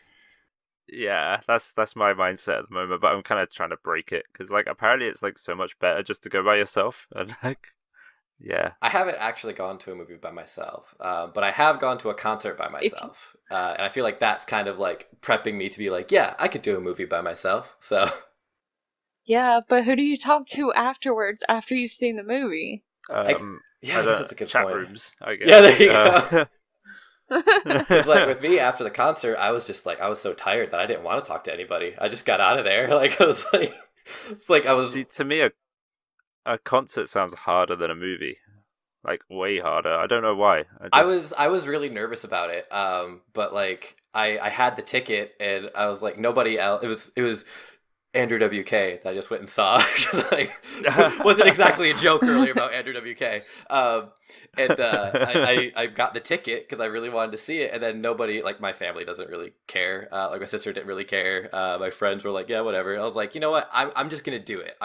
Yeah, that's my mindset at the moment, but I'm kind of trying to break it because like apparently it's like so much better just to go by yourself, and like yeah. I haven't actually gone to a movie by myself, but I have gone to a concert by myself, and I feel like that's kind of like prepping me to be like, yeah, I could do a movie by myself. So Yeah, but who do you talk to afterwards after you've seen the movie? yeah, I guess that's a good chat point. rooms, I guess. Yeah, there you go. go. Because like with me after the concert, I was just like I was so tired that I didn't want to talk to anybody. I just got out of there. Like I was like, it's like I was. See, to me, a concert sounds harder than a movie. like way harder. I don't know why. I was really nervous about it. But like I had the ticket and I was like nobody else. It was Andrew WK that I just went and saw. Like, wasn't exactly a joke earlier about Andrew WK. I got the ticket because I really wanted to see it, and then nobody, like my family doesn't really care. Like my sister didn't really care. My friends were like, yeah, whatever. And I was like, you know what? I'm just gonna do it.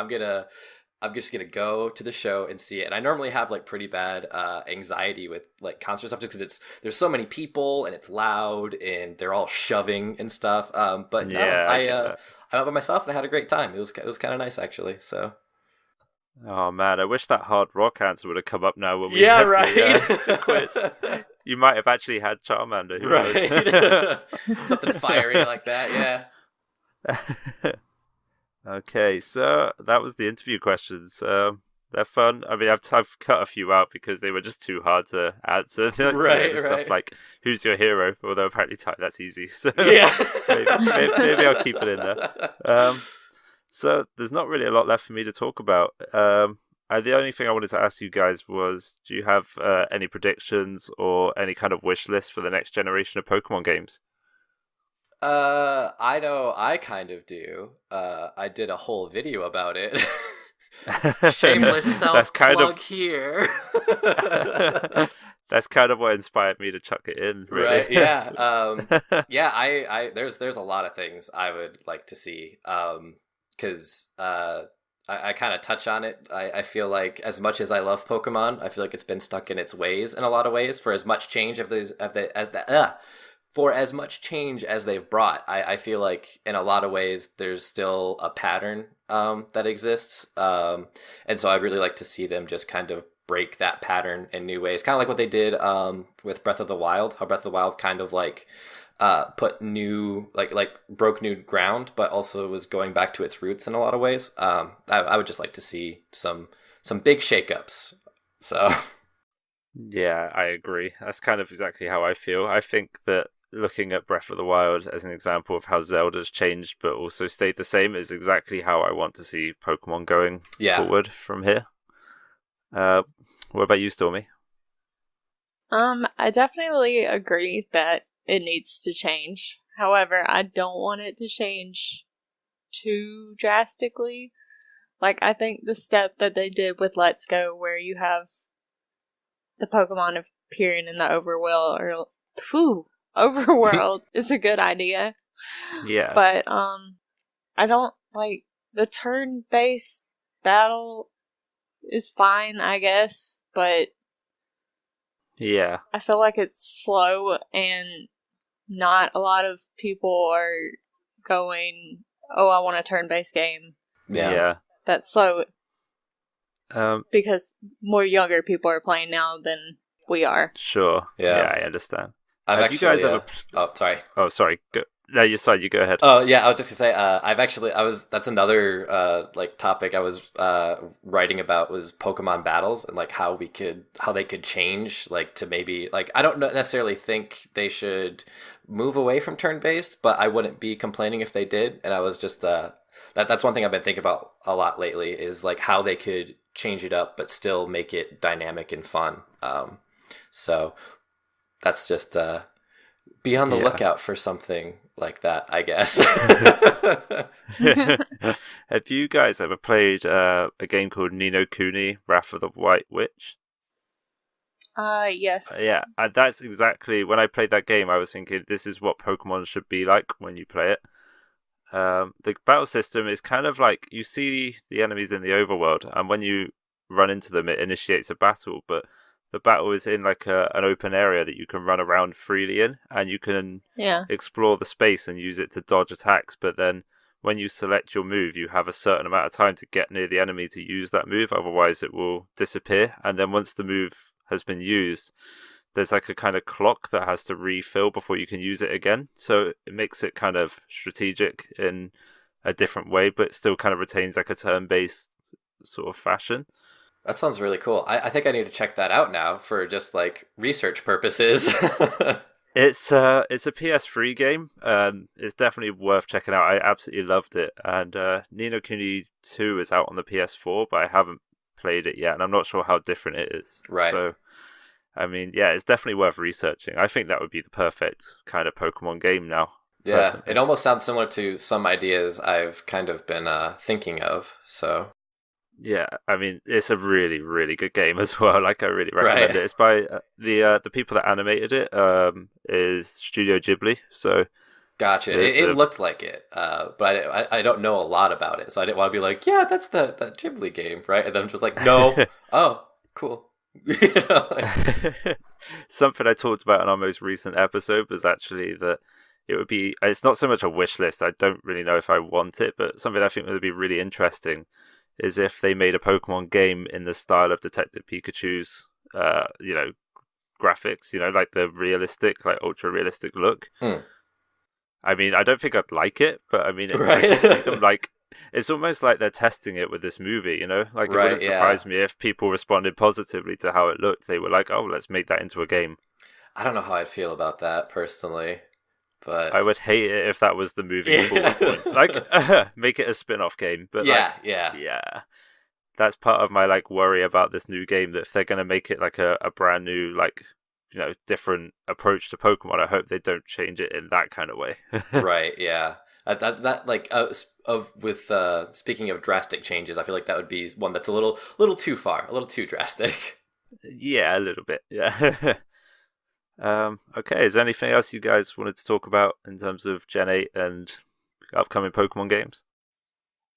I'm just gonna go to the show and see it. And I normally have like pretty bad anxiety with like concert stuff just because there's so many people and it's loud and they're all shoving and stuff. But no, I went by myself and I had a great time. It was kind of nice actually. So. Oh man, I wish that hard rock answer would have come up now when we yeah, had right. the quiz. You might have actually had Charmander. Who right. Something fiery like that. Yeah. Okay, so that was the interview questions. They're fun. I mean, I've cut a few out because they were just too hard to answer. Right. Stuff like, who's your hero? Although apparently that's easy. So yeah. maybe I'll keep it in there. So there's not really a lot left for me to talk about. The only thing I wanted to ask you guys was, do you have any predictions or any kind of wish list for the next generation of Pokemon games? I know I kind of do. I did a whole video about it. Shameless self-plug here. That's kind of what inspired me to chuck it in, really. Right, yeah. Yeah, I there's a lot of things I would like to see. Because I kind of touch on it. I feel like as much as I love Pokemon, I feel like it's been stuck in its ways in a lot of ways for as much change for as much change as they've brought. I feel like in a lot of ways there's still a pattern that exists. And so I'd really like to see them just kind of break that pattern in new ways. Kind of like what they did with Breath of the Wild. How Breath of the Wild kind of like put new, like broke new ground, but also was going back to its roots in a lot of ways. I would just like to see some big shakeups. So... Yeah, I agree. That's kind of exactly how I feel. I think that looking at Breath of the Wild as an example of how Zelda's changed but also stayed the same is exactly how I want to see Pokemon going forward from here. What about you, Stormy? I definitely agree that it needs to change. However, I don't want it to change too drastically. Like, I think the step that they did with Let's Go, where you have the Pokemon appearing in the overworld is a good idea. Yeah. But I don't like the turn-based battle is fine, I guess, but yeah, I feel like it's slow and not a lot of people are going, oh, I want a turn-based game. Yeah. That's slow. Because more younger people are playing now than we are. Sure. Yeah, I understand. You guys ever... Oh, sorry. Oh, sorry. Go... No, you go ahead. Oh, yeah, I was just gonna say, that's another, like, topic I was, writing about was Pokemon battles and, like, how they could change, like, to maybe, like, I don't necessarily think they should move away from turn-based, but I wouldn't be complaining if they did, and I was just, that's one thing I've been thinking about a lot lately is, like, how they could change it up but still make it dynamic and fun. So that's just be on the lookout for something like that, I guess. Have you guys ever played a game called Ni no Kuni: Wrath of the White Witch? Yes. Yeah, and that's exactly, when I played that game I was thinking this is what Pokemon should be like when you play it. The battle system is kind of like you see the enemies in the overworld, and when you run into them, it initiates a battle. But the battle is in like an open area that you can run around freely in, and you can explore the space and use it to dodge attacks. But then when you select your move, you have a certain amount of time to get near the enemy to use that move, otherwise it will disappear. And then once the move has been used, there's like a kind of clock that has to refill before you can use it again. So it makes it kind of strategic in a different way, but still kind of retains like a turn-based sort of fashion. That sounds really cool. I think I need to check that out now for just like research purposes. It's a PS3 game. It's definitely worth checking out. I absolutely loved it. And Ni no Kuni 2 is out on the PS4, but I haven't played it yet, and I'm not sure how different it is. Right. So, I mean, yeah, it's definitely worth researching. I think that would be the perfect kind of Pokemon game now. Yeah, Personally. it almost sounds similar to some ideas I've kind of been thinking of. So yeah, I mean, it's a really, really good game as well. Like, I really recommend Right. it. It's by the people that animated it is Studio Ghibli. So gotcha. It looked like it, but I don't know a lot about it, so I didn't want to be like, yeah, that's that Ghibli game, right? And then I'm just like, no, oh, cool. You know, like, something I talked about in our most recent episode was actually that it would be. It's not so much a wish list. I don't really know if I want it, but something I think would be really interesting is if they made a Pokemon game in the style of Detective Pikachu's, graphics. Like the realistic, like ultra realistic look. I mean, I don't think I'd like it, but I mean, I can see them like. It's almost like they're testing it with this movie, Like, it wouldn't surprise me if people responded positively to how it looked. They were like, oh, let's make that into a game. I don't know how I'd feel about that personally, but I would hate it if that was the movie forward point. Like, make it a spin-off game. But yeah. That's part of my, like, worry about this new game, that if they're going to make it, like, a brand new, like, different approach to Pokemon, I hope they don't change it in that kind of way. Right, yeah. Speaking of drastic changes, I feel like that would be one that's a little too far, a little too drastic. Yeah, a little bit. Yeah. Okay. Is there anything else you guys wanted to talk about in terms of Gen 8 and upcoming Pokemon games?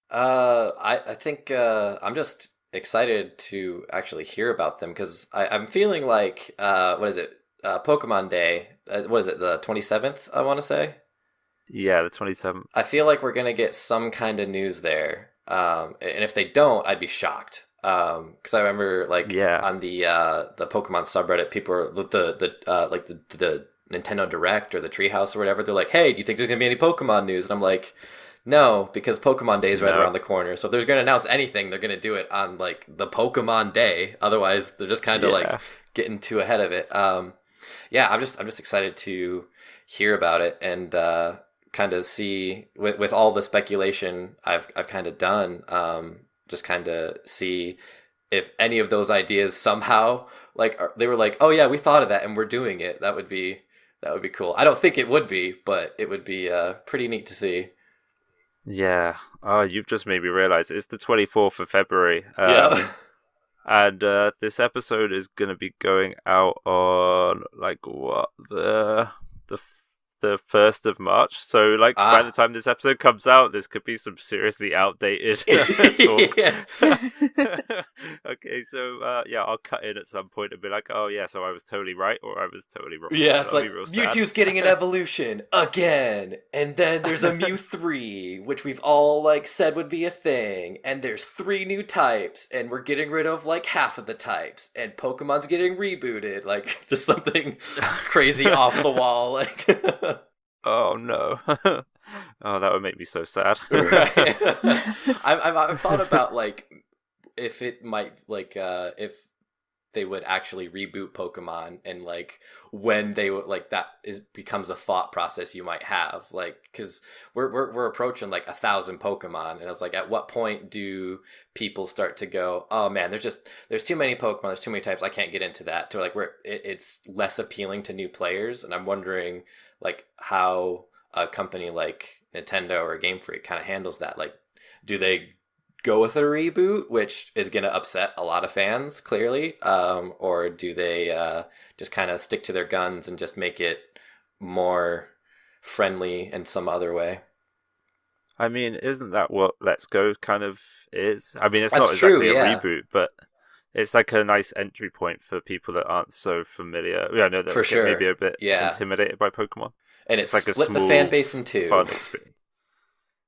I think I'm just excited to actually hear about them because I'm feeling like what is it? Pokemon Day. What is it? The 27th, I want to say. Yeah, the 27th. I feel like we're gonna get some kind of news there, and if they don't, I'd be shocked. Because I remember on the Pokemon subreddit, people were the Nintendo Direct or the Treehouse or whatever. They're like, "Hey, do you think there's gonna be any Pokemon news?" And I'm like, "No, because Pokemon Day is right around the corner. So if they're gonna announce anything, they're gonna do it on like the Pokemon Day. Otherwise, they're just kind of like getting too ahead of it." Yeah, I'm just excited to hear about it and kind of see with all the speculation I've kind of done, just kind of see if any of those ideas somehow they were like, oh yeah, we thought of that and we're doing it. That would be cool. I don't think it would be, but it would be pretty neat to see. Yeah. Oh, you've just made me realize it's the 24th of February. Yeah. And this episode is going to be going out on the 1st of March. So by the time this episode comes out, this could be some seriously outdated talk. Okay, so I'll cut in at some point and be like, oh yeah, so I was totally right or I was totally wrong. Yeah, it's like Mewtwo's getting an evolution again, and then there's a Mew 3, which we've all said would be a thing, and there's 3 new types, and we're getting rid of half of the types, and Pokemon's getting rebooted, just something crazy off the wall, Oh no. Oh, that would make me so sad. Right. I've thought about if it might if they would actually reboot Pokemon and when they would becomes a thought process you might have because we're approaching 1,000 Pokemon, and it's at what point do people start to go, oh man, there's too many Pokemon, there's too many types, I can't get into that, to where it's less appealing to new players. And I'm wondering how a company like Nintendo or Game Freak kind of handles that. Do they go with a reboot, which is going to upset a lot of fans, clearly, or do they just kind of stick to their guns and just make it more friendly in some other way? I mean, isn't that what Let's Go kind of is? I mean, it's That's not exactly true, a reboot, but it's a nice entry point for people that aren't so familiar. Yeah, I know that for sure. Maybe a bit intimidated by Pokemon. And it's split the fan base in two. Fun experience.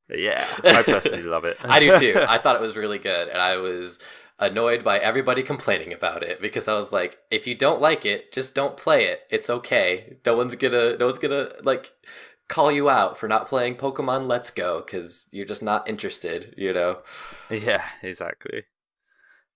Yeah, I personally love it. I do too. I thought it was really good, and I was annoyed by everybody complaining about it because I was like, if you don't like it, just don't play it. It's okay. No one's gonna call you out for not playing Pokemon Let's Go because you're just not interested, Yeah, exactly.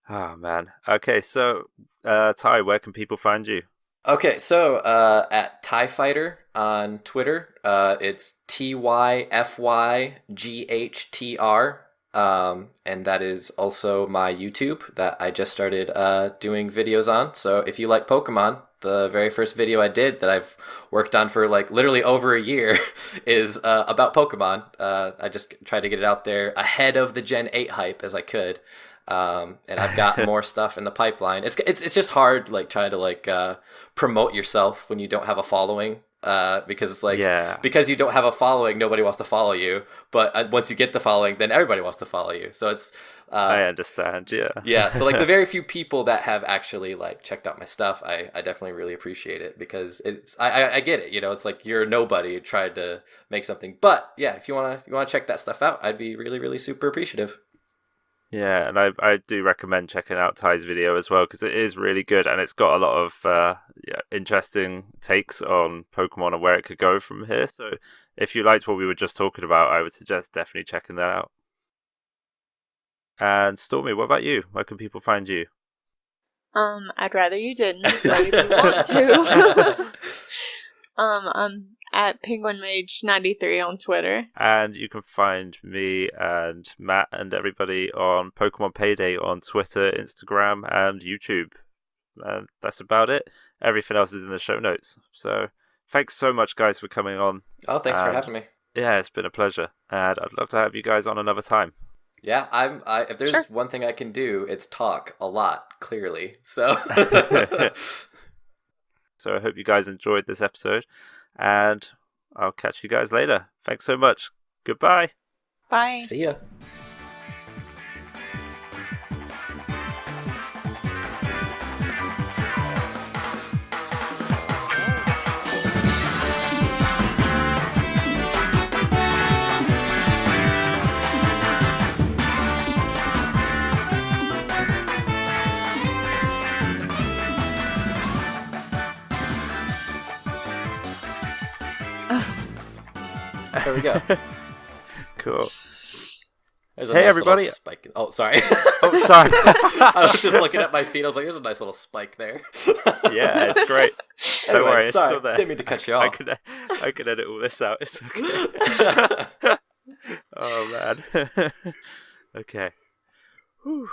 Oh man. Okay, so Ty, where can people find you? Okay, so at Ty Fighter on Twitter, it's TYFYGHTR. And that is also my YouTube that I just started doing videos on. So if you like Pokemon, the very first video I did that I've worked on for like literally over a year is about Pokemon. I just tried to get it out there ahead of the Gen 8 hype as I could. And I've got more stuff in the pipeline. It's just hard like trying to like promote yourself when you don't have a following. Because it's like, because you don't have a following, nobody wants to follow you. But once you get the following, then everybody wants to follow you. So it's, I understand. Yeah. Yeah. So like the very few people that have actually like checked out my stuff, I definitely really appreciate it because I get it. You know, it's like you're nobody tried to make something, but yeah, if you want to check that stuff out, I'd be really, really super appreciative. Yeah, and I do recommend checking out Ty's video as well because it is really good and it's got a lot of interesting takes on Pokemon and where it could go from here. So if you liked what we were just talking about, I would suggest definitely checking that out. And Stormie, what about you? Where can people find you? I'd rather you didn't, but if you want to. I'm at PenguinMage93 on Twitter. And you can find me and Matt and everybody on Pokemon Payday on Twitter, Instagram, and YouTube. And that's about it. Everything else is in the show notes. So thanks so much, guys, for coming on. Oh, thanks for having me. Yeah, it's been a pleasure. And I'd love to have you guys on another time. Yeah, if there's one thing I can do, it's talk a lot, clearly. So So I hope you guys enjoyed this episode, and I'll catch you guys later. Thanks so much. Goodbye. Bye. See ya. There we go. Cool. There's a hey, nice everybody. Spike. Oh, sorry. Oh, sorry. I was just looking at my feet. I was like, there's a nice little spike there. Yeah, it's great. Don't worry, it's sorry. still there. Didn't mean to cut you off. I can edit all this out. It's okay. Oh, man. Okay. Whew.